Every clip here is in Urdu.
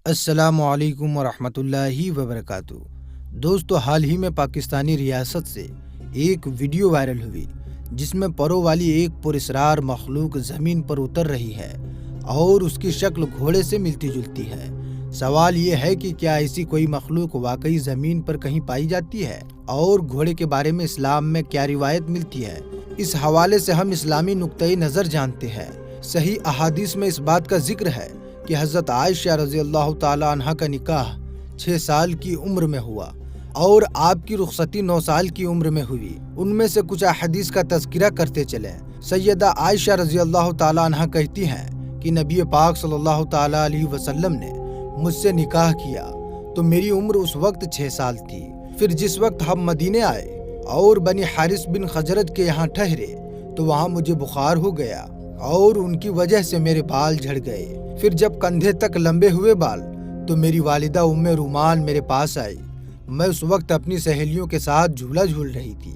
السلام علیکم ورحمۃ اللہ وبرکاتہ۔ دوستو، حال ہی میں پاکستانی ریاست سے ایک ویڈیو وائرل ہوئی جس میں پروں والی ایک پراسرار مخلوق زمین پر اتر رہی ہے اور اس کی شکل گھوڑے سے ملتی جلتی ہے۔ سوال یہ ہے کہ کیا ایسی کوئی مخلوق واقعی زمین پر کہیں پائی جاتی ہے، اور گھوڑے کے بارے میں اسلام میں کیا روایت ملتی ہے؟ اس حوالے سے ہم اسلامی نقطۂ نظر جانتے ہیں۔ صحیح احادیث میں اس بات کا ذکر ہے کہ حضرت عائشہ رضی اللہ تعالی عنہ کا نکاح 6 سال کی عمر میں ہوا اور آپ کی رخصتی 9 سال کی عمر میں ہوئی۔ ان میں سے کچھ احادیث کا تذکرہ کرتے چلیں۔ سیدہ عائشہ رضی اللہ تعالی عنہ کہتی ہیں کہ نبی پاک صلی اللہ تعالی علیہ وسلم نے مجھ سے نکاح کیا تو میری عمر اس وقت 6 سال تھی۔ پھر جس وقت ہم مدینے آئے اور بنی حارث بن خزرج کے یہاں ٹھہرے تو وہاں مجھے بخار ہو گیا اور ان کی وجہ سے میرے بال جھڑ گئے۔ پھر جب کندھے تک لمبے ہوئے بال تو میری والدہ ام رومان میرے پاس آئی۔ میں اس وقت اپنی سہیلیوں کے ساتھ جھولا جھول رہی تھی۔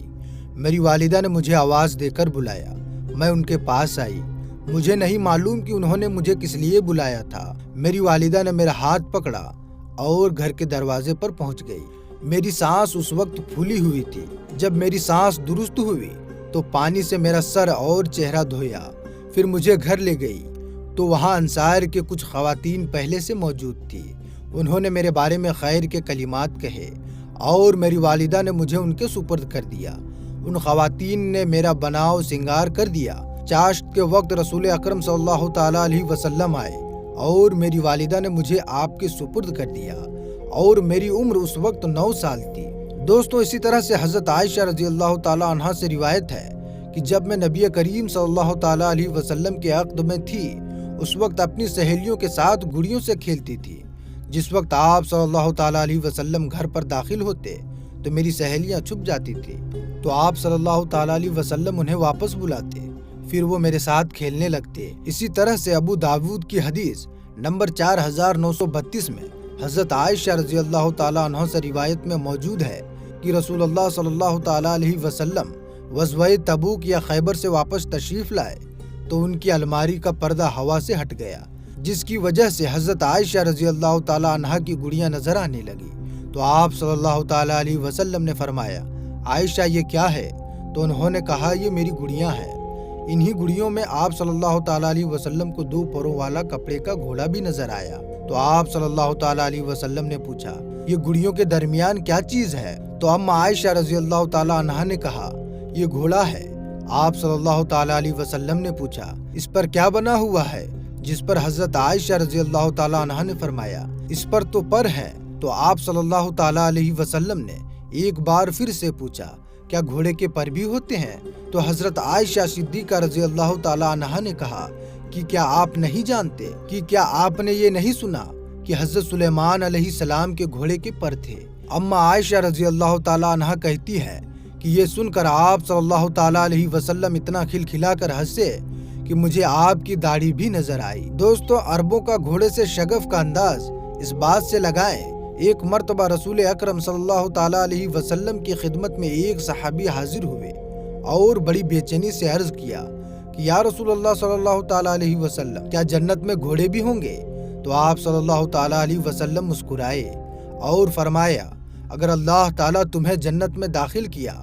میری والدہ نے مجھے آواز دے کر بلایا۔ میں ان کے پاس آئی۔ مجھے نہیں معلوم کہ انہوں نے مجھے کس لیے بلایا تھا۔ میری والدہ نے میرا ہاتھ پکڑا اور گھر کے دروازے پر پہنچ گئی۔ میری سانس اس وقت پھولی ہوئی تھی۔ جب میری سانس درست ہوئی تو پانی سے میرا سر اور چہرہ دھویا۔ پھر مجھے گھر لے گئی تو وہاں انصار کے کچھ خواتین پہلے سے موجود تھی۔ انہوں نے میرے بارے میں خیر کے کلمات کہے اور میری والدہ نے مجھے ان کے سپرد کر دیا۔ ان خواتین نے میرا بناؤ سنگار کر دیا۔ چاشت کے وقت رسول اکرم صلی اللہ تعالی علیہ وسلم آئے اور میری والدہ نے مجھے آپ کے سپرد کر دیا اور میری عمر اس وقت 9 سال تھی۔ دوستو، اسی طرح سے حضرت عائشہ رضی اللہ تعالی عنہ سے روایت ہے کہ جب میں نبی کریم صلی اللہ تعالی علیہ وسلم کے عقد میں تھی اس وقت اپنی سہیلیوں کے ساتھ گڑیوں سے کھیلتی تھی۔ جس وقت آپ صلی اللہ تعالی علیہ وسلم گھر پر داخل ہوتے تو میری سہیلیاں چھپ جاتی تھی تو آپ صلی اللہ تعالی علیہ وسلم انہیں واپس بلاتے، پھر وہ میرے ساتھ کھیلنے لگتے۔ اسی طرح سے ابو داود کی حدیث نمبر 4932 میں حضرت عائشہ رضی اللہ تعالی عنہ سے روایت میں موجود ہے کہ رسول اللہ صلی اللہ تعالی علیہ وسلم غزوہ تبوک یا خیبر سے واپس تشریف لائے تو ان کی الماری کا پردہ ہوا سے ہٹ گیا، جس کی وجہ سے حضرت عائشہ رضی اللہ تعالی عنہ کی گڑیاں نظر آنے لگی۔ تو آپ صلی اللہ تعالی علیہ وسلم نے فرمایا، عائشہ یہ کیا ہے؟ تو انہوں نے کہا، یہ میری گڑیاں ہیں۔ انہی گڑیوں میں آپ صلی اللہ تعالی علیہ وسلم کو 2 پروں والا کپڑے کا گھوڑا بھی نظر آیا۔ تو آپ صلی اللہ تعالی علیہ وسلم نے پوچھا، یہ گڑیوں کے درمیان کیا چیز ہے؟ تو اما عائشہ رضی اللہ تعالی عنہ نے کہا، یہ گھوڑا ہے۔ آپ صلی اللہ تعالی علیہ وسلم نے پوچھا، اس پر کیا بنا ہوا ہے؟ جس پر حضرت عائشہ رضی اللہ تعالی عنہ نے فرمایا، اس پر تو پر ہے۔ تو آپ صلی اللہ تعالی علیہ وسلم نے ایک بار پھر سے پوچھا، کیا گھوڑے کے پر بھی ہوتے ہیں؟ تو حضرت عائشہ صدیقہ رضی اللہ تعالی عنہ نے کہا کہ کیا آپ نہیں جانتے، کہ کیا آپ نے یہ نہیں سنا کہ حضرت سلیمان علیہ السلام کے گھوڑے کے پر تھے؟ اما عائشہ رضی اللہ تعالی عنہ کہتی ہے کہ یہ سن کر آپ صلی اللہ تعالی علیہ وسلم اتنا کھلکھلا کر ہنسے کہ مجھے آپ کی داڑھی بھی نظر آئی۔ دوستو، عربوں کا گھوڑے سے شگف کا انداز اس بات سے لگائیں، ایک مرتبہ رسول اکرم صلی اللہ تعالی علیہ وسلم کی خدمت میں ایک صحابی حاضر ہوئے اور بڑی بے چینی سے عرض کیا کہ یا رسول اللہ صلی اللہ تعالی علیہ وسلم، کیا جنت میں گھوڑے بھی ہوں گے؟ تو آپ صلی اللہ تعالی علیہ وسلم مسکرائے اور فرمایا، اگر اللہ تعالیٰ تمہیں جنت میں داخل کیا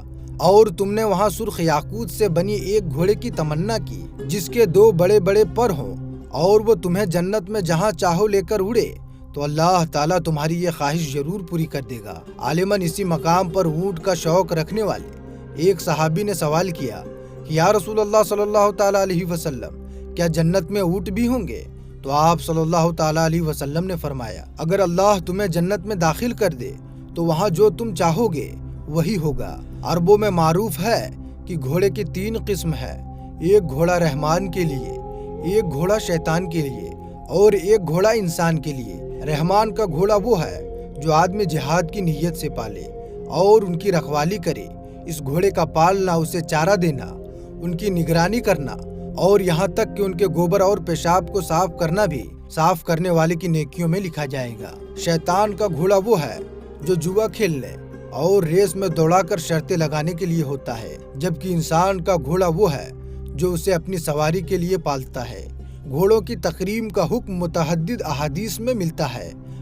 اور تم نے وہاں سرخ یاقوت سے بنی ایک گھوڑے کی تمنا کی جس کے 2 بڑے بڑے پر ہوں اور وہ تمہیں جنت میں جہاں چاہو لے کر اڑے، تو اللہ تعالیٰ تمہاری یہ خواہش ضرور پوری کر دے گا۔ عالماً اسی مقام پر اونٹ کا شوق رکھنے والے ایک صحابی نے سوال کیا کہ یا رسول اللہ صلی اللہ تعالیٰ علیہ وسلم، کیا جنت میں اونٹ بھی ہوں گے؟ تو آپ صلی اللہ تعالیٰ علیہ وسلم نے فرمایا، اگر اللہ تمہیں جنت میں داخل کر دے تو وہاں جو تم چاہو گے وہی ہوگا۔ عربوں میں معروف ہے کہ گھوڑے کی 3 قسم ہے، ایک گھوڑا رحمان کے لیے، ایک گھوڑا شیطان کے لیے اور ایک گھوڑا انسان کے لیے۔ رحمان کا گھوڑا وہ ہے جو آدمی جہاد کی نیت سے پالے اور ان کی رکھوالی کرے۔ اس گھوڑے کا پالنا، اسے چارہ دینا، ان کی نگرانی کرنا اور یہاں تک کہ ان کے گوبر اور پیشاب کو صاف کرنا بھی صاف کرنے والے کی نیکیوں میں لکھا جائے گا۔ شیطان کا گھوڑا وہ ہے جو جوا کھیلنے اور ریس میں دوڑا کر شرطیں لگانے کے لیے ہوتا ہے، جبکہ انسان کا گھوڑا وہ ہے جو اسے اپنی سواری کے لیے پالتا ہے۔ گھوڑوں کی تقریم کا حکم متعدد احادیث میں ملتا ہے۔